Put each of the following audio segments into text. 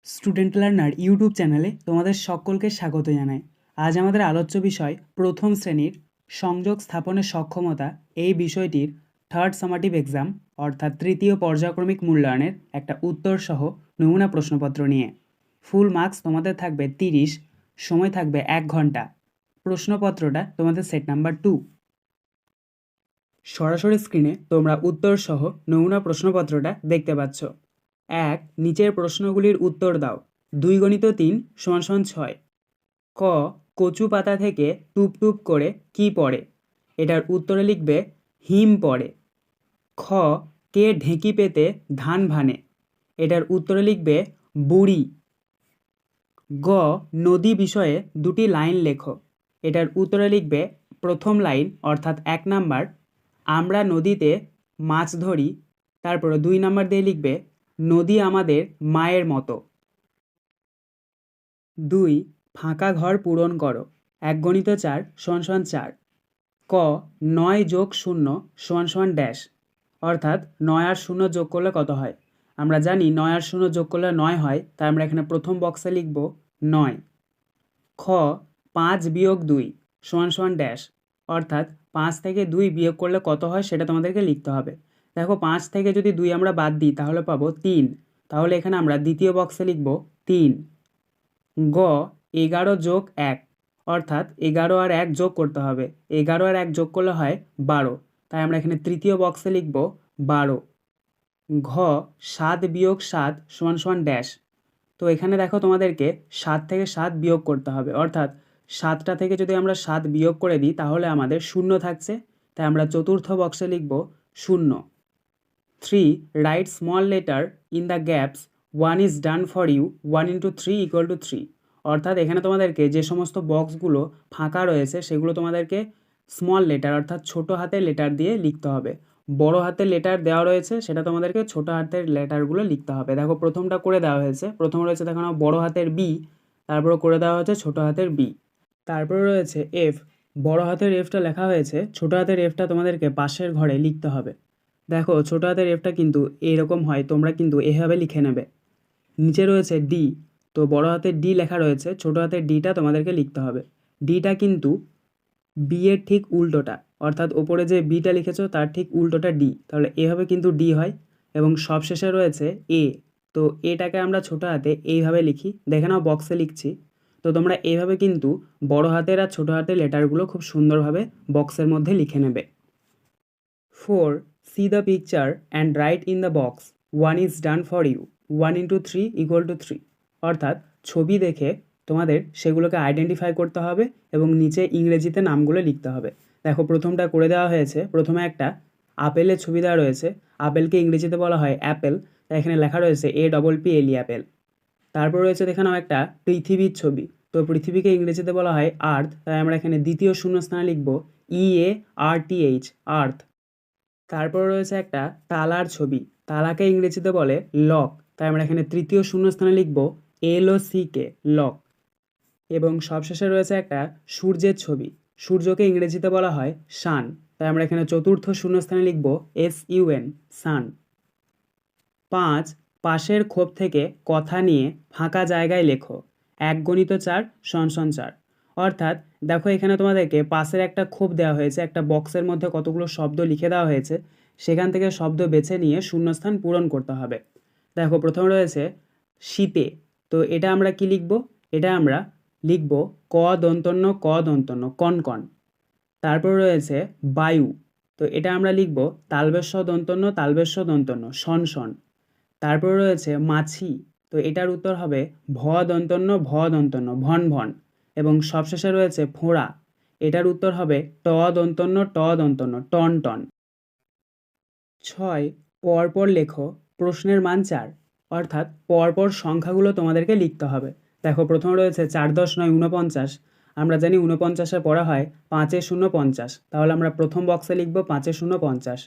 Student learner YouTube চ্যানেলে তোমাদের সকলকে স্বাগত জানাই। আজ আমাদের আলোচ্য বিষয় প্রথম শ্রেণীর সংযোগ স্থাপনের সক্ষমতা এই বিষয়টির থার্ড সামাটিভ এক্সাম অর্থাৎ তৃতীয় পর্যায়ক্রমিক মূল্যায়নের একটা উত্তর সহ নমুনা প্রশ্নপত্র নিয়ে। ফুল মার্কস তোমাদের থাকবে 30, সময় থাকবে 1 ঘন্টা। প্রশ্নপত্রটা তোমাদের সেট নাম্বার 2। সরাসরি স্ক্রিনে তোমরা উত্তর সহ নমুনা প্রশ্নপত্রটা দেখতে পাচ্ছ। 1. নিচের প্রশ্নগুলির উত্তর দাও। 2 × 3 = 6। ক. কচু পাতা থেকে টুপ টুপ করে কি পড়ে? এটার উত্তরে লিখবে হিম পড়ে। খ. কে ঢেঁকি পেতে ধান ভানে? এটার উত্তরে লিখবে বুড়ি। গ. নদী বিষয়ে 2টি লাইন লেখো। এটার উত্তরে লিখবে প্রথম লাইন অর্থাৎ 1 নাম্বার, আমরা নদীতে মাছ ধরি। তারপর 2 নাম্বার দিয়ে লিখবে নদী আমাদের মায়ের মতো। 2. ফাঁকা ঘর পূরণ করো। 1 × 4 = 4। ক. 9 + 0 = ড্যাশ, অর্থাৎ 9 আর 0 যোগ করলে কত হয়? আমরা জানি 9 আর 0 যোগ করলে 9 হয়, তাই আমরা এখানে প্রথম বক্সে লিখব 9। খ. 5 - 2 = ড্যাশ, অর্থাৎ 5 থেকে 2 বিয়োগ করলে কত হয় সেটা তোমাদেরকে লিখতে হবে। দেখো 5 থেকে যদি 2 আমরা বাদ দিই তাহলে পাবো 3, তাহলে এখানে আমরা দ্বিতীয় বক্সে লিখব 3। গ. 11 + 1, অর্থাৎ 11 আর 1 যোগ করতে হবে। 11 আর 1 যোগ করলে হয় 12, তাই আমরা এখানে তৃতীয় বক্সে লিখব 12। ঘ. 7 - 7 = ড্যাশ, তো এখানে দেখো তোমাদেরকে 7 থেকে 7 বিয়োগ করতে হবে, অর্থাৎ 7টা থেকে যদি আমরা 7 বিয়োগ করে দিই তাহলে আমাদের 0 থাকছে, তাই আমরা চতুর্থ বক্সে লিখব 0। 3. Right small letter in the gaps 1 is done for you 1 × 3 = 3, অর্থাৎ এখানে তোমাদেরকে যে সমস্ত বক্সগুলো ফাঁকা রয়েছে সেগুলো তোমাদেরকে স্মল লেটার অর্থাৎ ছোট হাতের লেটার দিয়ে লিখতে হবে। বড় হাতের লেটার দেওয়া রয়েছে, সেটা তোমাদেরকে ছোট হাতের লেটারগুলো লিখতে হবে। দেখো প্রথমটা করে দেওয়া হয়েছে, প্রথম রয়েছে দেখো না বড় হাতের বি, তারপর করে দেওয়া হয়েছে ছোট হাতের বি। তারপরে রয়েছে এফ, বড় হাতের এফটা লেখা হয়েছে, ছোট হাতের এফটা তোমাদেরকে পাশের ঘরে লিখতে হবে। দেখো ছোট হাতের এফটা কিন্তু এরকম হয়, তোমরা কিন্তু এভাবে লিখে নেবে। নিচে রয়েছে ডি, তো বড় হাতের ডি লেখা রয়েছে, ছোট হাতের ডিটা তোমাদেরকে লিখতে হবে। ডিটা কিন্তু বি এর ঠিক উল্টোটা, অর্থাৎ ওপরে যে বিটা লিখেছো তার ঠিক উল্টোটা ডি, তাহলে এভাবে কিন্তু ডি হয়। এবং সবশেষে রয়েছে এ, তো এটাকে আমরা ছোট হাতে এইভাবে লিখি, দেখে নাও বক্সে লিখছি। তো তোমরা এইভাবে কিন্তু বড় হাতের আর ছোট হাতের লেটারগুলো খুব সুন্দরভাবে বক্সের মধ্যে লিখে নেবে। 4. See the picture and write in the box 1 is done for you 1 × 3 = 3, অর্থাৎ ছবি দেখে তোমাদের সেগুলোকে আইডেন্টিফাই করতে হবে এবং নিচে ইংরেজিতে নামগুলো লিখতে হবে। দেখো প্রথমটা করে দেওয়া হয়েছে, প্রথমে একটা আপেলের ছবি দেওয়া রয়েছে, আপেলকে ইংরেজিতে বলা হয় অ্যাপেল, তাই এখানে লেখা রয়েছে APPLE অ্যাপেল। তারপর রয়েছে দেখে নাও একটা পৃথিবীর ছবি, তো পৃথিবীকে ইংরেজিতে বলা হয় আর্থ, তাই আমরা এখানে দ্বিতীয় শূন্যস্থানে লিখব EARTH আর্থ। তারপর রয়েছে একটা তালার ছবি, তালাকে ইংরেজিতে বলে লক, তাই আমরা এখানে তৃতীয় শূন্যস্থানে লিখব LOCK লক। এবং সবশেষে রয়েছে একটা সূর্যের ছবি, সূর্যকে ইংরেজিতে বলা হয় সান, তাই আমরা এখানে চতুর্থ শূন্যস্থানে লিখব SUN সান। 5. পাশের খোপ থেকে কথা নিয়ে ফাঁকা জায়গায় লেখো 1 × 4 = 4, অর্থাৎ দেখো এখানে তোমাদেরকে পাশের একটা খোপ দেওয়া হয়েছে, একটা বক্সের মধ্যে কতগুলো শব্দ লিখে দেওয়া হয়েছে, সেখান থেকে শব্দ বেছে নিয়ে শূন্যস্থান পূরণ করতে হবে। দেখো প্রথমে রয়েছে শীতে, তো এটা আমরা কি লিখব? এটা আমরা লিখব ক দন্তন্য ক দন্তন্য কনকন। তারপর রয়েছে বায়ু, তো এটা আমরা লিখব তালবেশ্ব দন্তন্য তালবেশ্ব দন্তন্য শনশন। তারপর রয়েছে মাছি, তো এটার উত্তর হবে ভ দন্তন্য ভ দন্তন্য ভন ভন। এবং সবশেষে রয়েছে ফোঁড়া, এটার উত্তর হবে ট দন্তন্য ট দন্তন্য টন টন। 6. পরপর লেখো প্রশ্নের মান 4, অর্থাৎ পরপর সংখ্যাগুলো তোমাদেরকে লিখতে হবে। দেখো প্রথম রয়েছে 4 × 10 = 49, আমরা জানি 49-এ পড়া হয় 5 × 0 = 50, তাহলে আমরা প্রথম বক্সে লিখব 5 × 0 = 50।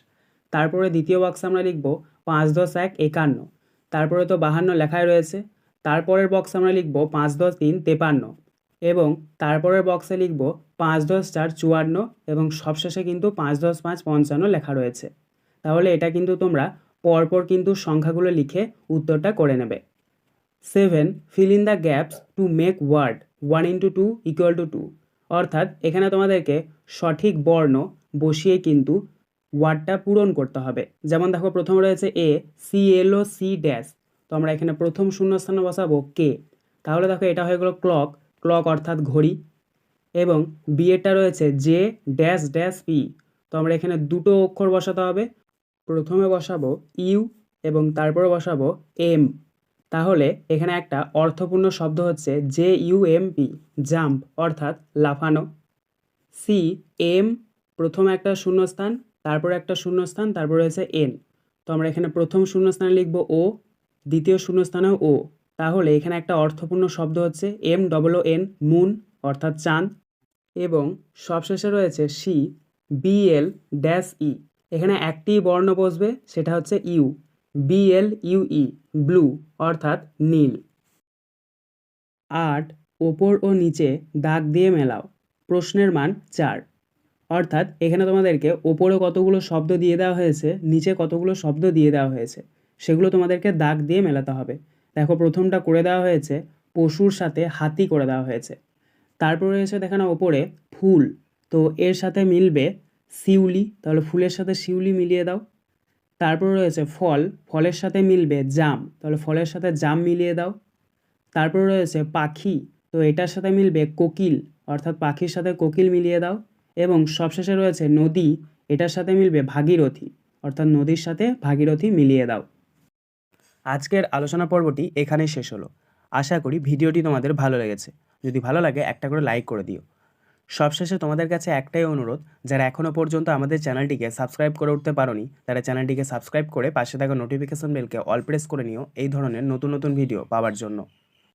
তারপরে দ্বিতীয় বক্সে আমরা লিখব 5 × 10 = 51, তারপরে তো 52 লেখাই রয়েছে। তারপরের বক্সে আমরা লিখব 5 × 10 = 53, এবং তারপরের বক্সে লিখব 5 × 10 = 54, এবং সবশেষে কিন্তু 5 × 10 = 5 = 55 লেখা রয়েছে। তাহলে এটা কিন্তু তোমরা পরপর কিন্তু সংখ্যাগুলো লিখে উত্তরটা করে নেবে। 7. Fill in the gaps to make word 1 into 2 equal to 2. অর্থাৎ এখানে তোমাদেরকে সঠিক বর্ণ বসিয়ে কিন্তু ওয়ার্ডটা পূরণ করতে হবে। যেমন দেখো প্রথমে রয়েছে এ, সি এল ও সি ড্যাশ, তো আমরা এখানে প্রথম শূন্যস্থানে বসাবো কে, তাহলে দেখো এটা হয়ে গেল ক্লক, ক্লক অর্থাৎ ঘড়ি। এবং বি এরটা রয়েছে জে ড্যাশ ড্যাশ পি, তো আমরা এখানে দুটো অক্ষর বসাতে হবে। প্রথমে বসাবো ইউ এবং তারপরে বসাবো এম, তাহলে এখানে একটা অর্থপূর্ণ শব্দ হচ্ছে J U M P, jump অর্থাৎ লাফানো। সি এম, প্রথমে একটা শূন্যস্থান, তারপরে একটা শূন্যস্থান, তারপরে রয়েছে এন, তো আমরা এখানে প্রথম শূন্যস্থানে লিখব ও, দ্বিতীয় শূন্যস্থানেও ও, তাহলে এখানে একটা অর্থপূর্ণ শব্দ হচ্ছে M double O N, moon অর্থাৎ চাঁদ। এবং সবশেষে রয়েছে সি বিএল ড্যাশ ই, এখানে একটি বর্ণ বসবে, সেটা হচ্ছে ইউ, বিএল ইউই, ব্লু অর্থাৎ নীল। 8. ওপর ও নিচে দাগ দিয়ে মেলাও, প্রশ্নের মান 4। অর্থাৎ এখানে তোমাদেরকে ওপরে কতগুলো শব্দ দিয়ে দেওয়া হয়েছে, নিচে কতগুলো শব্দ দিয়ে দেওয়া হয়েছে, সেগুলো তোমাদেরকে দাগ দিয়ে মেলাতে হবে। দেখো প্রথমটা করে দেওয়া হয়েছে পশুর সাথে হাতি করে দেওয়া হয়েছে। তারপর রয়েছে দেখানো ওপরে ফুল, তো এর সাথে মিলবে শিউলি, তাহলে ফুলের সাথে শিউলি মিলিয়ে দাও। তারপর রয়েছে ফল, ফলের সাথে মিলবে জাম, তাহলে ফলের সাথে জাম মিলিয়ে দাও। তারপর রয়েছে পাখি, তো এটার সাথে মিলবে কোকিল, অর্থাৎ পাখির সাথে কোকিল মিলিয়ে দাও। এবং সবশেষে রয়েছে নদী, এটার সাথে মিলবে ভাগীরথী, অর্থাৎ নদীর সাথে ভাগীরথী মিলিয়ে দাও। আজকের আলোচনা পর্বটি এখানেই শেষ হলো। আশা করি ভিডিওটি তোমাদের ভালো লেগেছে। যদি ভালো লাগে একটা করে লাইক করে দিও। সবশেষে তোমাদের কাছে একটাই অনুরোধ, যারা এখনও পর্যন্ত আমাদের চ্যানেলটিকে সাবস্ক্রাইব করে উঠতে পারোনি, তারা চ্যানেলটিকে সাবস্ক্রাইব করে পাশে থাকা নোটিফিকেশন বেলকে অল প্রেস করে নিও এই ধরনের নতুন নতুন ভিডিও পাওয়ার জন্য।